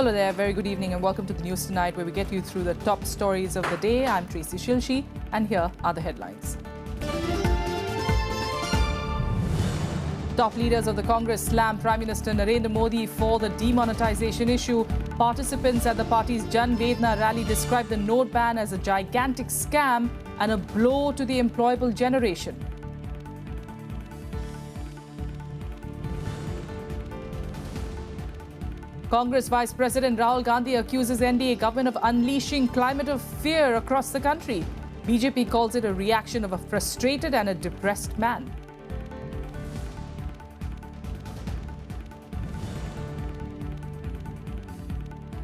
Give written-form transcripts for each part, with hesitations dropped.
Hello there, very good evening and welcome to the news tonight where we get you through the top stories of the day. I'm Tracy Shilshi and here are the headlines. Top leaders of the Congress slam Prime Minister Narendra Modi for the demonetization issue. Participants at the party's Jan Vedna rally described the note ban as a gigantic scam and a blow to the employable generation. Congress Vice President Rahul Gandhi accuses NDA government of unleashing climate of fear across the country. BJP calls it a reaction of a frustrated and a depressed man.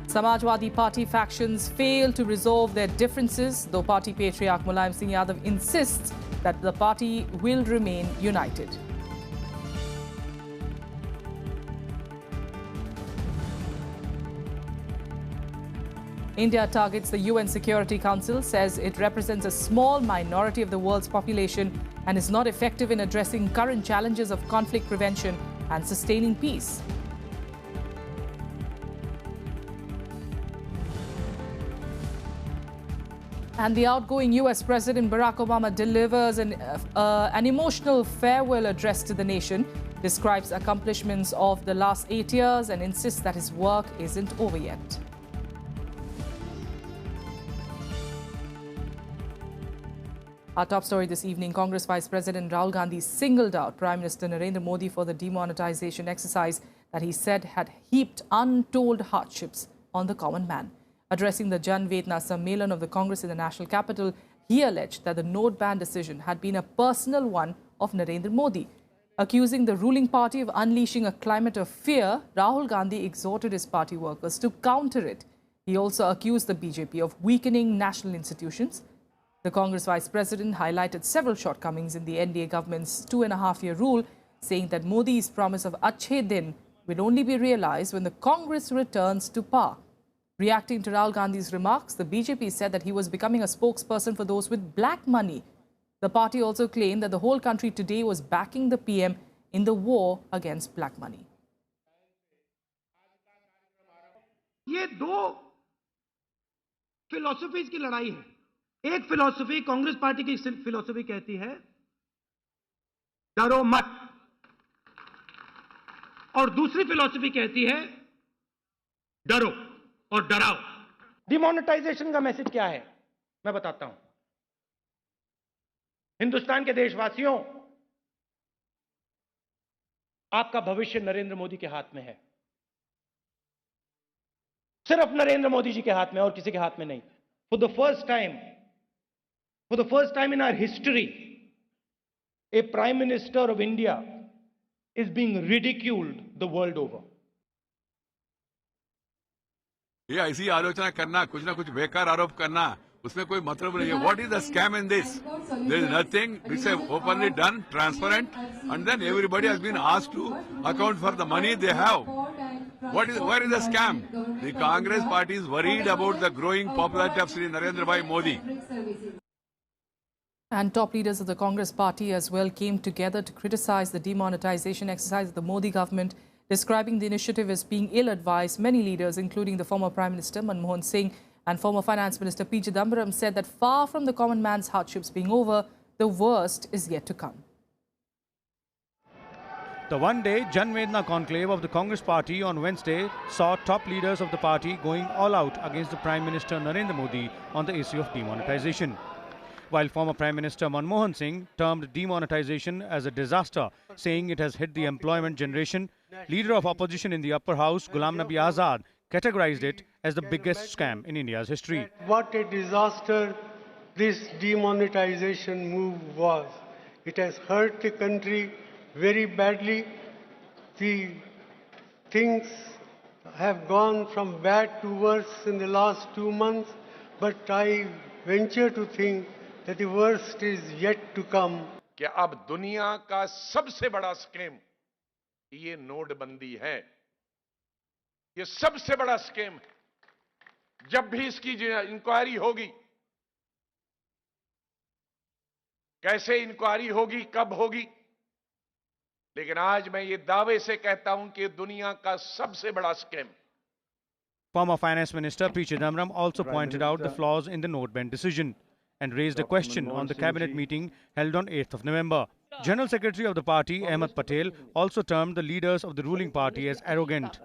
Samajwadi Party factions fail to resolve their differences, though party patriarch Mulayam Singh Yadav insists that the party will remain united. India targets the UN Security Council, says it represents a small minority of the world's population and is not effective in addressing current challenges of conflict prevention and sustaining peace. And the outgoing US President Barack Obama delivers an emotional farewell address to the nation, describes accomplishments of the last 8 years and insists that his work isn't over yet. Our top story this evening, Congress Vice President Rahul Gandhi singled out Prime Minister Narendra Modi for the demonetization exercise that he said had heaped untold hardships on the common man. Addressing the Jan Vedna Sammelan of the Congress in the national capital, he alleged that the note ban decision had been a personal one of Narendra Modi. Accusing the ruling party of unleashing a climate of fear, Rahul Gandhi exhorted his party workers to counter it. He also accused the BJP of weakening national institutions. The Congress Vice President highlighted several shortcomings in the NDA government's 2.5-year rule, saying that Modi's promise of Achhe Din will only be realized when the Congress returns to power. Reacting to Rahul Gandhi's remarks, the BJP said that he was becoming a spokesperson for those with black money. The party also claimed that the whole country today was backing the PM in the war against black money. ये दो philosophies की लड़ाई है। एक philosophy Congress party की philosophy कहती है डरो मत, और दूसरी फिलॉसफी कहती है डरो और डराओ। डिमोनेटाइजेशन का मैसेज क्या है मैं बताता हूं। हिंदुस्तान के देशवासियों, आपका भविष्य नरेंद्र मोदी के हाथ में है। सिर्फ नरेंद्र मोदी जी के हाथ में और किसी के हाथ में नहीं। For the first time in our history, a Prime Minister of India is being ridiculed the world over. ये ऐसी आलोचना करना, कुछ ना कुछ बेकार आरोप करना, उसमें कोई मतलब नहीं है. What is the scam in this? There is nothing. This is openly done, transparent, and then everybody has been asked to account for the money they have. Where is the scam? The Congress party is worried about the growing popularity of Sri Narendra Bhai Modi. And top leaders of the Congress party as well came together to criticize the demonetization exercise of the Modi government, describing the initiative as being ill-advised. Many leaders, including the former Prime Minister Manmohan Singh and former Finance Minister P. Chidambaram, said that far from the common man's hardships being over, the worst is yet to come. The one-day Jan Vedna conclave of the Congress party on Wednesday saw top leaders of the party going all out against the Prime Minister Narendra Modi on the issue of demonetization. While former Prime Minister Manmohan Singh termed demonetization as a disaster, saying it has hit the employment generation, leader of opposition in the upper house, Ghulam Nabi Azad, categorized it as the biggest scam in India's history. What a disaster this demonetization move was. It has hurt the country very badly. The things have gone from bad to worse in the last 2 months, but I venture to think that the worst is yet to come. कि अब दुनिया का सबसे बड़ा scam ये नोटबंदी है। ये सबसे बड़ा स्कैम है। जब भी इसकी इंक्वायरी होगी, कैसे इंक्वायरी होगी, कब होगी, लेकिन आज मैं ये दावे से कहता हूं कि दुनिया का सबसे बड़ा scam Former Finance Minister P. Chidambaram also pointed out the flaws in the note ban decision and raised a question on the cabinet meeting held on 8th of November. General Secretary of the party, Ahmed Patel, also termed the leaders of the ruling party as arrogant.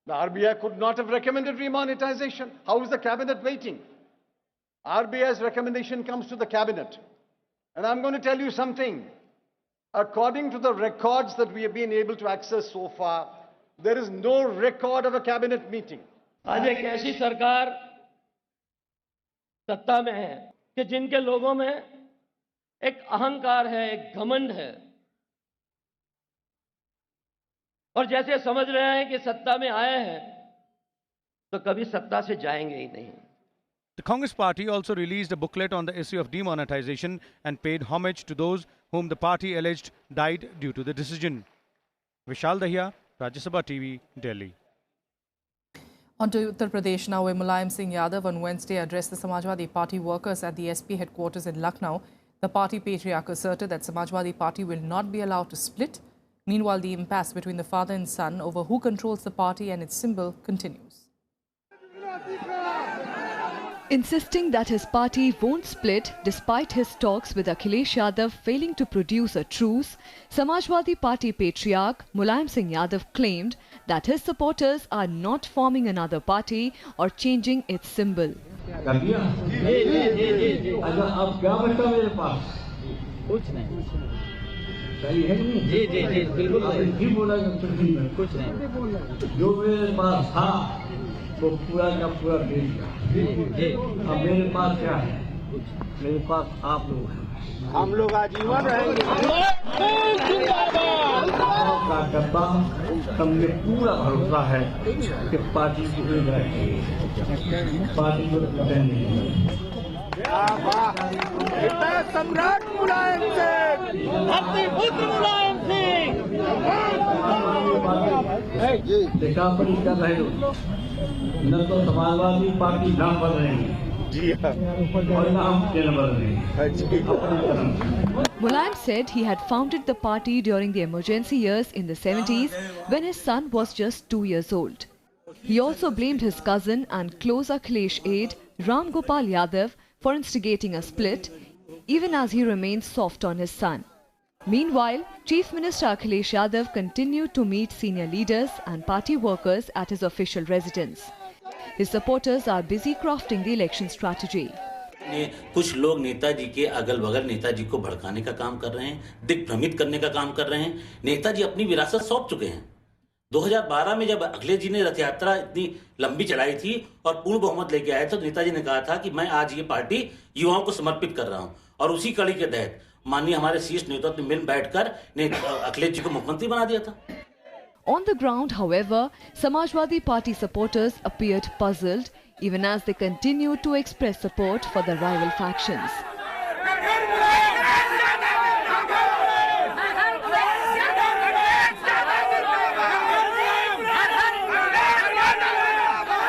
The RBI could not have recommended remonetization. How is the cabinet waiting? RBI's recommendation comes to the cabinet. And I'm going to tell you something. According to the records that we have been able to access so far, there is no record of a cabinet meeting. आज एक ऐसी सरकार सत्ता में है कि जिनके लोगों में एक अहंकार है, एक घमंड है और जैसे समझ रहे हैं कि सत्ता में आए हैं तो कभी सत्ता से जाएंगे ही नहीं. The Congress party also released a booklet on the issue of demonetization and paid homage to those whom the party alleged died due to the decision. Vishal Dahiya, Rajya Sabha TV, Delhi. On to Uttar Pradesh now, where Mulayam Singh Yadav on Wednesday addressed the Samajwadi Party workers at the SP headquarters in Lucknow. The party patriarch asserted that Samajwadi Party will not be allowed to split. Meanwhile, the impasse between the father and son over who controls the party and its symbol continues. Insisting that his party won't split despite his talks with Akhilesh Yadav failing to produce a truce, Samajwadi Party patriarch Mulayam Singh Yadav claimed that his supporters are not forming another party or changing its symbol. वो पूरा का पूरा दे दिया. अब मेरे पास क्या है? मेरे पास आप लोग हैं. हम लोग आजीवन रहेंगे. कार्यकर्ता हमने पूरा भरोसा है कि पार्टी की पार्टी को नहीं. सम्राट मुलायम सिंह, अपने पुत्र मुलायम सिंह, देखा पड़ी कर रहे हो. न तो समाजवादी पार्टी नाम बदल रही है और न हम चिन्ह बदल रहे हैं. Mulayam said he had founded the party during the emergency years in the 70s when his son was just 2 years old. He also blamed his cousin and close Akhilesh aide Ram Gopal Yadav for instigating a split, even as he remains soft on his son. Meanwhile, Chief Minister Akhilesh Yadav continued to meet senior leaders and party workers at his official residence. His supporters are busy crafting the election strategy. कुछ लोग नेताजी के अगल बगल नेताजी को भड़काने का काम कर रहे हैं, दिग्भ्रमित करने का काम कर रहे हैं. नेताजी अपनी विरासत सौंप चुके हैं. 2012 में जब अखिलेश जी ने रथ यात्रा इतनी लंबी चलाई थी और पूर्ण बहुमत लेके आए तो नेताजी ने कहा था कि मैं आज ये पार्टी युवाओं को समर्पित कर रहा हूं. और उसी कड़ी के तहत माननीय हमारे शीर्ष नेतृत्व ने मिल बैठकर अखिलेश जी को मुख्यमंत्री बना दिया था. On the ground, however, Samajwadi Party supporters appeared puzzled, even as they continued to express support for the rival factions.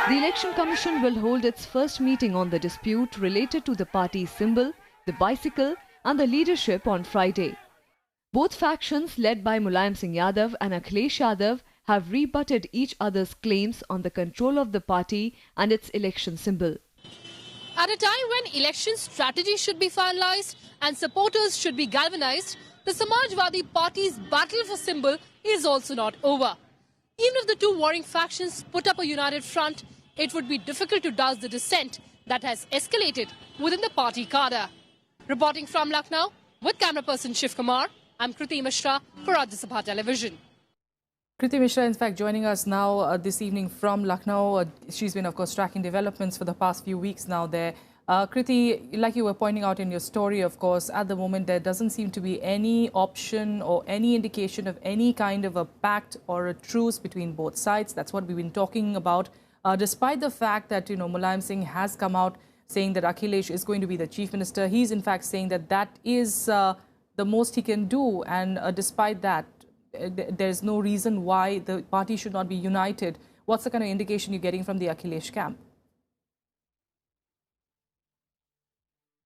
The Election Commission will hold its first meeting on the dispute related to the party's symbol, the bicycle, and the leadership on Friday. Both factions, led by Mulayam Singh Yadav and Akhilesh Yadav, have rebutted each other's claims on the control of the party and its election symbol. At a time when election strategy should be finalized and supporters should be galvanized, the Samajwadi Party's battle for symbol is also not over. Even if the two warring factions put up a united front, it would be difficult to douse the dissent that has escalated within the party cadre. Reporting from Lucknow, with camera person Shiv Kumar, I'm Kriti Mishra for Rajya Sabha Television. Kriti Mishra, in fact, joining us now this evening from Lucknow. She's been, of course, tracking developments for the past few weeks now there. Kriti, like you were pointing out in your story, of course, at the moment there doesn't seem to be any option or any indication of any kind of a pact or a truce between both sides. That's what we've been talking about. Despite the fact that, Mulayam Singh has come out saying that Akhilesh is going to be the chief minister, he's in fact saying that that is the most he can do. And despite that, there's no reason why the party should not be united. What's the kind of indication you're getting from the Akhilesh camp?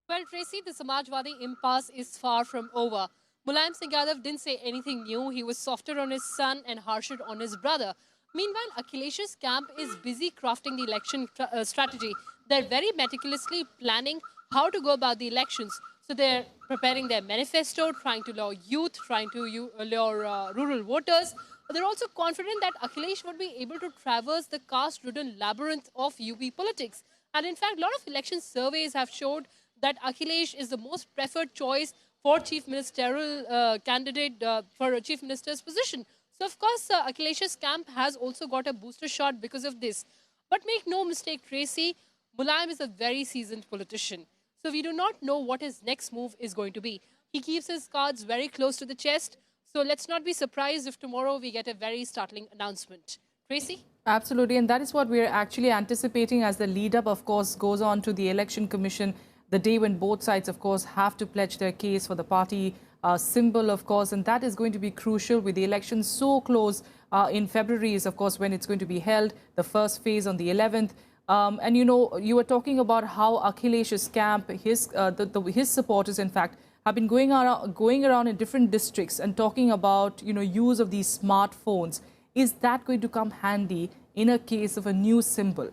Well, Tracy, the Samajwadi impasse is far from over. Mulayam Singh Yadav didn't say anything new. He was softer on his son and harsher on his brother. Meanwhile, Akhilesh's camp is busy crafting the election strategy. They're very meticulously planning how to go about the elections. So they're preparing their manifesto, trying to lure youth, trying to lure rural voters. They're also confident that Akhilesh would be able to traverse the caste-ridden labyrinth of UP politics. And in fact, a lot of election surveys have showed that Akhilesh is the most preferred choice for chief ministerial candidate for a chief minister's position. So, of course, Akhilesh's camp has also got a booster shot because of this. But make no mistake, Tracy, Mulayam is a very seasoned politician. So we do not know what his next move is going to be. He keeps his cards very close to the chest. So let's not be surprised if tomorrow we get a very startling announcement. Tracy? Absolutely. And that is what we're actually anticipating as the lead up, of course, goes on to the Election Commission, the day when both sides, of course, have to pledge their case for the party symbol, of course. And that is going to be crucial with the election so close. In February is, of course, when it's going to be held, the first phase on the 11th. And, you know, you were talking about how Akhilesh's camp, his supporters, in fact, have been going around in different districts and talking about, you know, use of these smartphones. Is that going to come handy in a case of a new symbol?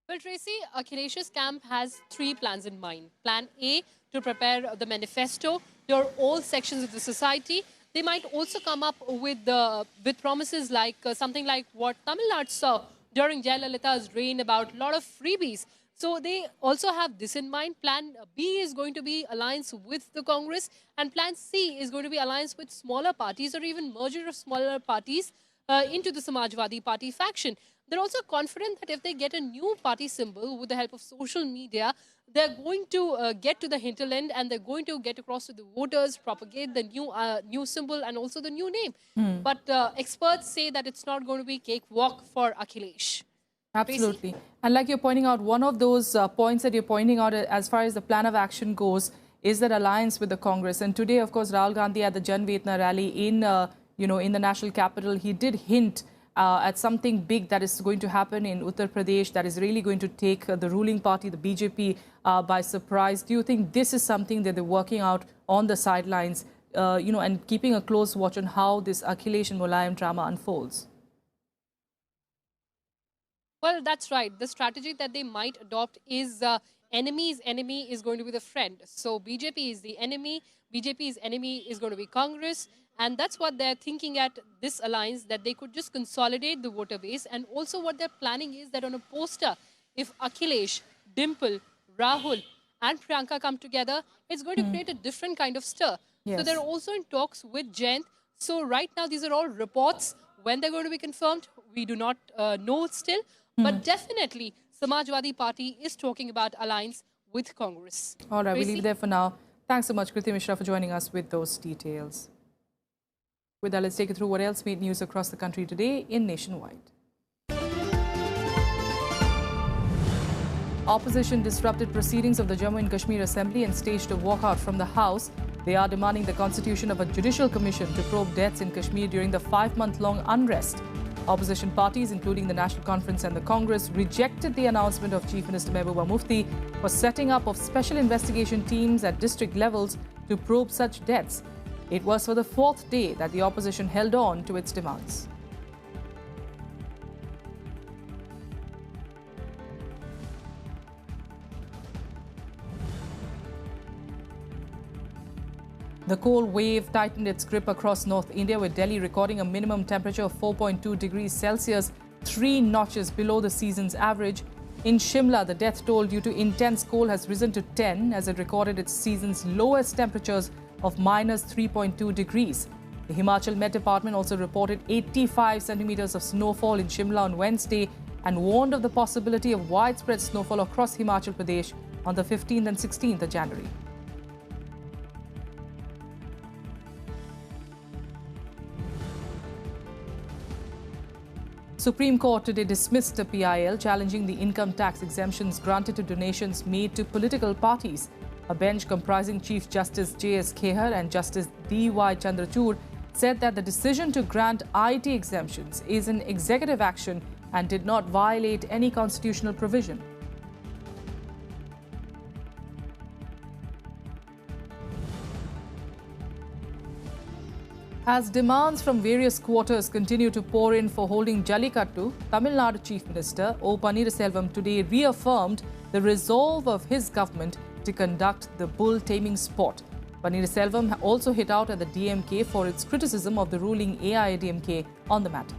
Well, Tracy, Akhilesh's camp has 3 plans in mind. Plan A, to prepare the manifesto for all sections of the society. They might also come up with promises like something like what Tamil Nadu saw during Jayalalitha's reign about a lot of freebies. So they also have this in mind. Plan B is going to be alliance with the Congress, and Plan C is going to be alliance with smaller parties or even merger of smaller parties into the Samajwadi Party faction. They're also confident that if they get a new party symbol with the help of social media, they're going to get to the hinterland and they're going to get across to the voters, propagate the new symbol and also the new name. But experts say that it's not going to be cakewalk for Akhilesh. Absolutely. And like you're pointing out, one of those points that you're pointing out as far as the plan of action goes is that alliance with the Congress. And today, of course, Rahul Gandhi at the Jan Vetna rally in the national capital, he did hint at something big that is going to happen in Uttar Pradesh that is really going to take the ruling party, the BJP, by surprise. Do you think this is something that they're working out on the sidelines, and keeping a close watch on how this Akhilesh and Mulayam drama unfolds? Well, that's right. The strategy that they might adopt is enemy's enemy is going to be the friend. So BJP is the enemy. BJP's enemy is going to be Congress. And that's what they're thinking at this alliance, that they could just consolidate the voter base. And also what they're planning is that on a poster, if Akhilesh, Dimple, Rahul and Priyanka come together, it's going to create a different kind of stir. Yes. So they're also in talks with Jayant. So right now, these are all reports. When they're going to be confirmed, we do not know still. But definitely, Samajwadi Party is talking about alliance with Congress. All right, Tracy? we'll leave it there for now. Thanks so much, Kriti Mishra, for joining us with those details. With that, let's take you through what else made news across the country today in Nationwide. Opposition disrupted proceedings of the Jammu and Kashmir Assembly and staged a walkout from the House. They are demanding the constitution of a judicial commission to probe deaths in Kashmir during the 5-month-long unrest. Opposition parties, including the National Conference and the Congress, rejected the announcement of Chief Minister Mehbooba Mufti for setting up of special investigation teams at district levels to probe such deaths. It was for the 4th day that the opposition held on to its demands. The cold wave tightened its grip across North India, with Delhi recording a minimum temperature of 4.2 degrees Celsius, 3 notches below the season's average. In Shimla, the death toll due to intense cold has risen to 10 as it recorded its season's lowest temperatures of minus 3.2 degrees. The Himachal Met Department also reported 85 centimeters of snowfall in Shimla on Wednesday and warned of the possibility of widespread snowfall across Himachal Pradesh on the 15th and 16th of January. Supreme Court today dismissed a PIL challenging the income tax exemptions granted to donations made to political parties. A bench comprising Chief Justice J.S. Kheher and Justice D.Y. Chandrachud said that the decision to grant IT exemptions is an executive action and did not violate any constitutional provision. As demands from various quarters continue to pour in for holding Jallikattu, Tamil Nadu Chief Minister O. Pannirselvam today reaffirmed the resolve of his government to conduct the bull taming sport. Pannirselvam also hit out at the DMK for its criticism of the ruling AIADMK on the matter.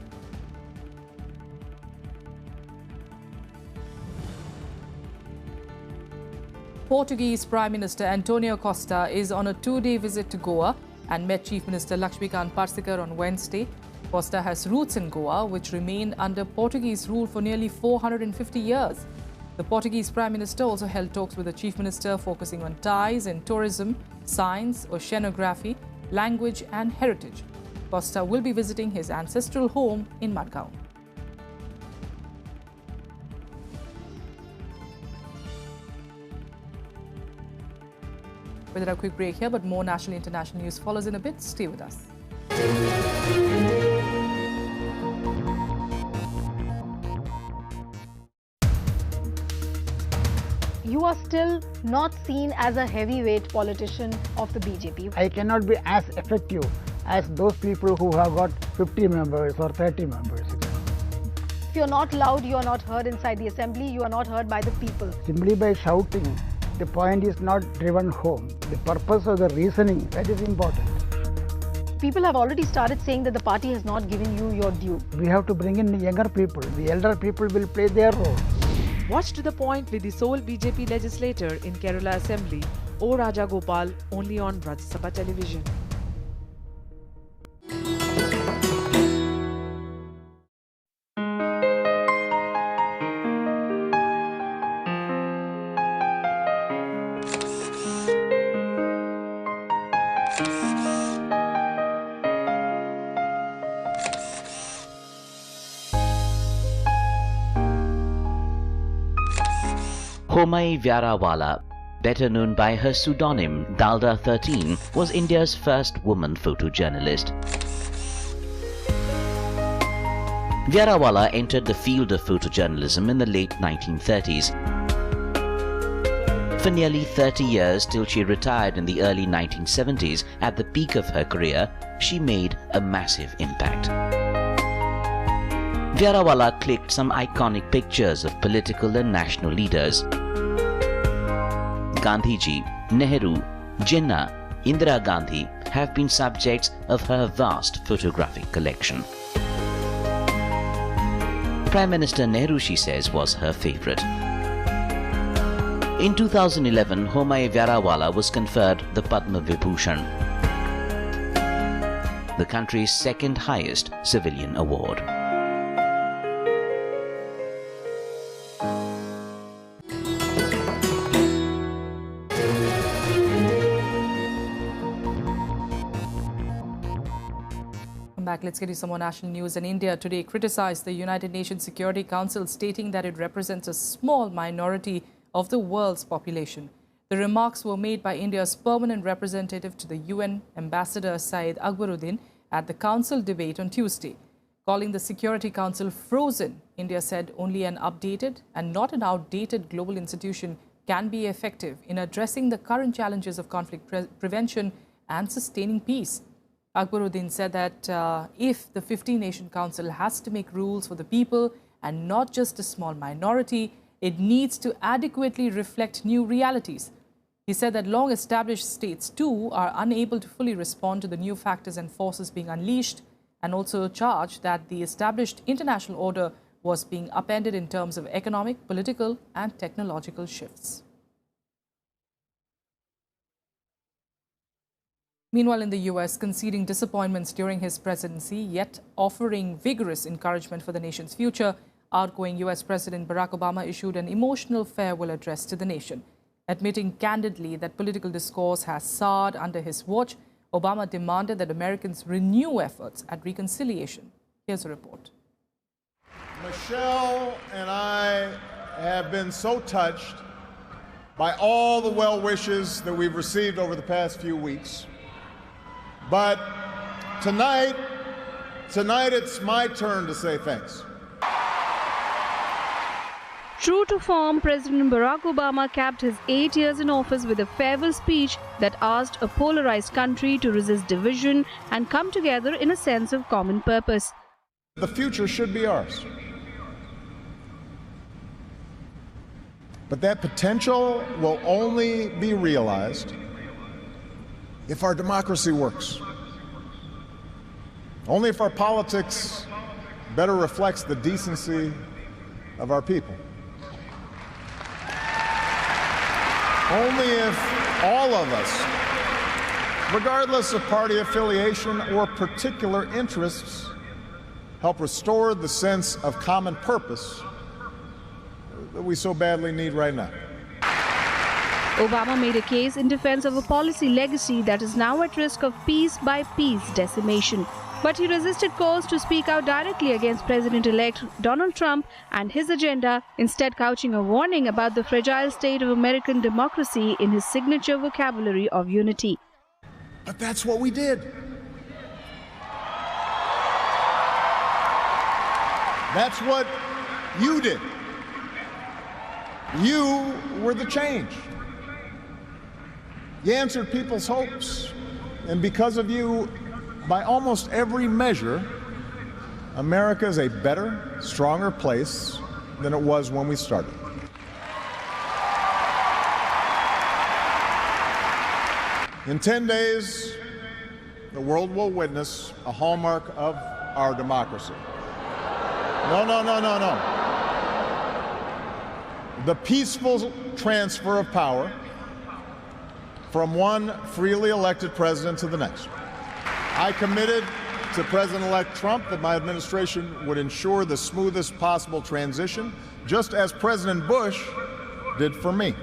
Portuguese Prime Minister Antonio Costa is on a two-day visit to Goa and met Chief Minister Lakshmikant Parsekar on Wednesday. Costa has roots in Goa, which remained under Portuguese rule for nearly 450 years. The Portuguese Prime Minister also held talks with the Chief Minister focusing on ties in tourism, science, oceanography, language and heritage. Costa will be visiting his ancestral home in Madgaon. With a quick break here, but more national and international news follows in a bit. Stay with us. You are still not seen as a heavyweight politician of the BJP. I cannot be as effective as those people who have got 50 members or 30 members. If you are not loud, you are not heard inside the assembly, you are not heard by the people. Simply by shouting, the point is not driven home. The purpose or the reasoning, that is important. People have already started saying that the party has not given you your due. We have to bring in the younger people. The elder people will play their role. Watch To The Point with the sole BJP legislator in Kerala Assembly, O. Raja Gopal, only on Rajya Sabha television. Homai Vyarawala, better known by her pseudonym Dalda 13, was India's first woman photojournalist. Vyarawala entered the field of photojournalism in the late 1930s. For nearly 30 years till she retired in the early 1970s, at the peak of her career, she made a massive impact. Vyarawala clicked some iconic pictures of political and national leaders. Gandhiji, Nehru, Jinnah, Indira Gandhi have been subjects of her vast photographic collection. Prime Minister Nehru, she says, was her favourite. In 2011, Homai Vyarawala was conferred the Padma Vibhushan, the country's second highest civilian award. Back. Let's get you some more national news. And India today criticized the United Nations Security Council, stating that it represents a small minority of the world's population. The remarks were made by India's permanent representative to the UN, Ambassador Syed Akbaruddin, at the Council debate on Tuesday. Calling the Security Council frozen, India said only an updated and not an outdated global institution can be effective in addressing the current challenges of conflict prevention and sustaining peace. Akbaruddin said that if the 15-nation council has to make rules for the people and not just a small minority, it needs to adequately reflect new realities. He said that long-established states too are unable to fully respond to the new factors and forces being unleashed, and also charged that the established international order was being upended in terms of economic, political and technological shifts. Meanwhile, in the US, conceding disappointments during his presidency, yet offering vigorous encouragement for the nation's future, outgoing US President Barack Obama issued an emotional farewell address to the nation. Admitting candidly that political discourse has soured under his watch, Obama demanded that Americans renew efforts at reconciliation. Here's a report. Michelle and I have been so touched by all the well wishes that we've received over the past few weeks. But tonight it's my turn to say thanks. True to form, President Barack Obama capped his 8 years in office with a farewell speech that asked a polarized country to resist division and come together in a sense of common purpose. The future should be ours. But that potential will only be realized if our democracy works. Only if our politics better reflects the decency of our people. Only if all of us, regardless of party affiliation or particular interests, help restore the sense of common purpose that we so badly need right now. Obama made a case in defense of a policy legacy that is now at risk of piece-by-piece decimation. But he resisted calls to speak out directly against President-elect Donald Trump and his agenda, instead couching a warning about the fragile state of American democracy in his signature vocabulary of unity. But that's what we did. That's what you did. You were the change. You answered people's hopes, and because of you, by almost every measure, America is a better, stronger place than it was when we started. In 10 days, the world will witness a hallmark of our democracy. No. The peaceful transfer of power from one freely elected president to the next. I committed to President-elect Trump that my administration would ensure the smoothest possible transition, just as President Bush did for me.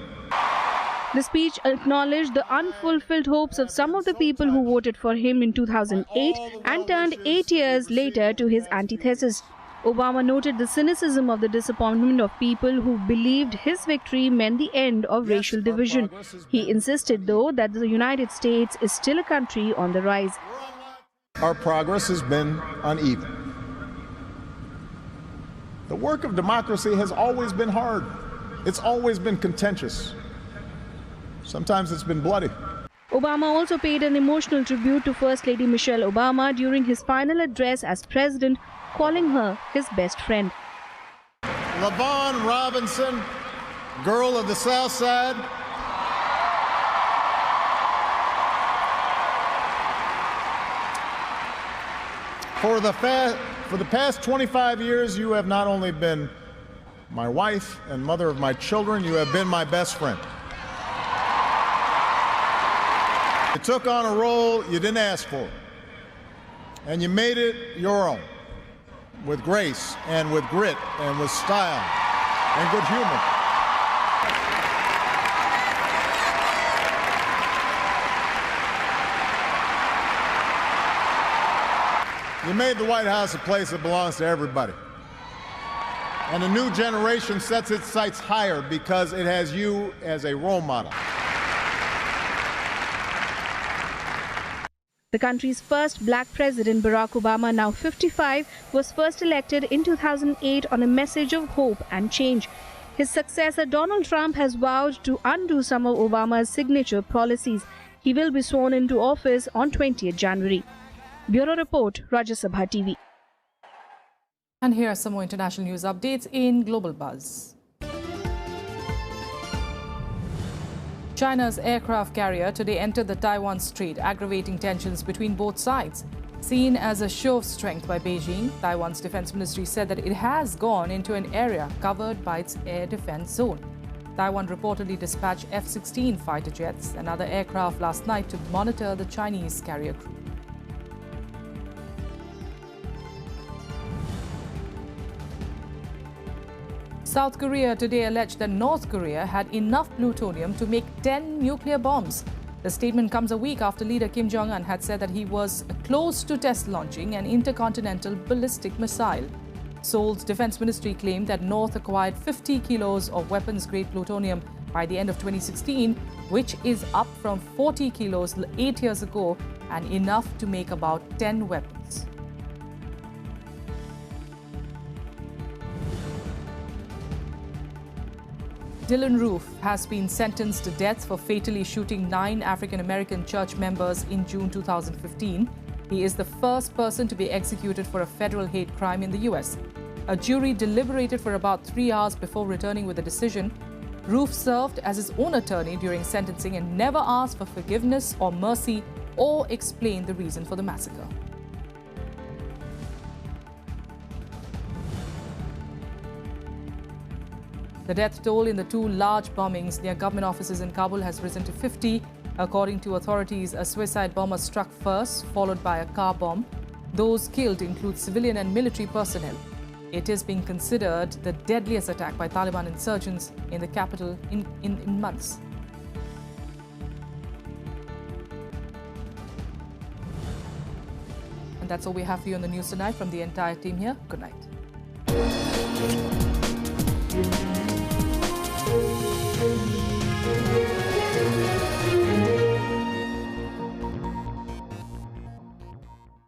The speech acknowledged the unfulfilled hopes of some of the people who voted for him in 2008 and turned 8 years later to his antithesis. Obama noted the cynicism of the disappointment of people who believed his victory meant the end of racial division. He insisted, though, that the United States is still a country on the rise. Our progress has been uneven. The work of democracy has always been hard. It's always been contentious. Sometimes it's been bloody. Obama also paid an emotional tribute to First Lady Michelle Obama during his final address as president, calling her his best friend. LaVaughn Robinson, girl of the South Side. For the past 25 years, you have not only been my wife and mother of my children, you have been my best friend. You took on a role you didn't ask for, and you made it your own, with grace and with grit and with style and good humor. You made the White House a place that belongs to everybody. And a new generation sets its sights higher because it has you as a role model. The country's first black president, Barack Obama, now 55, was first elected in 2008 on a message of hope and change. His successor, Donald Trump, has vowed to undo some of Obama's signature policies. He will be sworn into office on 20th January. Bureau Report, Rajya Sabha TV. And here are some more international news updates in Global Buzz. China's aircraft carrier today entered the Taiwan Strait, aggravating tensions between both sides. Seen as a show of strength by Beijing, Taiwan's defense ministry said that it has gone into an area covered by its air defense zone. Taiwan reportedly dispatched F-16 fighter jets and other aircraft last night to monitor the Chinese carrier crew. South Korea today alleged that North Korea had enough plutonium to make 10 nuclear bombs. The statement comes a week after leader Kim Jong-un had said that he was close to test launching an intercontinental ballistic missile. Seoul's defense ministry claimed that North acquired 50 kilos of weapons-grade plutonium by the end of 2016, which is up from 40 kilos 8 years ago and enough to make about 10 weapons. Dylan Roof has been sentenced to death for fatally shooting 9 African-American church members in June 2015. He is the first person to be executed for a federal hate crime in the US. A jury deliberated for about 3 hours before returning with a decision. Roof served as his own attorney during sentencing and never asked for forgiveness or mercy or explained the reason for the massacre. The death toll in the 2 large bombings near government offices in Kabul has risen to 50. According to authorities, a suicide bomber struck first, followed by a car bomb. Those killed include civilian and military personnel. It is being considered the deadliest attack by Taliban insurgents in the capital in months. And that's all we have for you on the news tonight from the entire team here. Good night.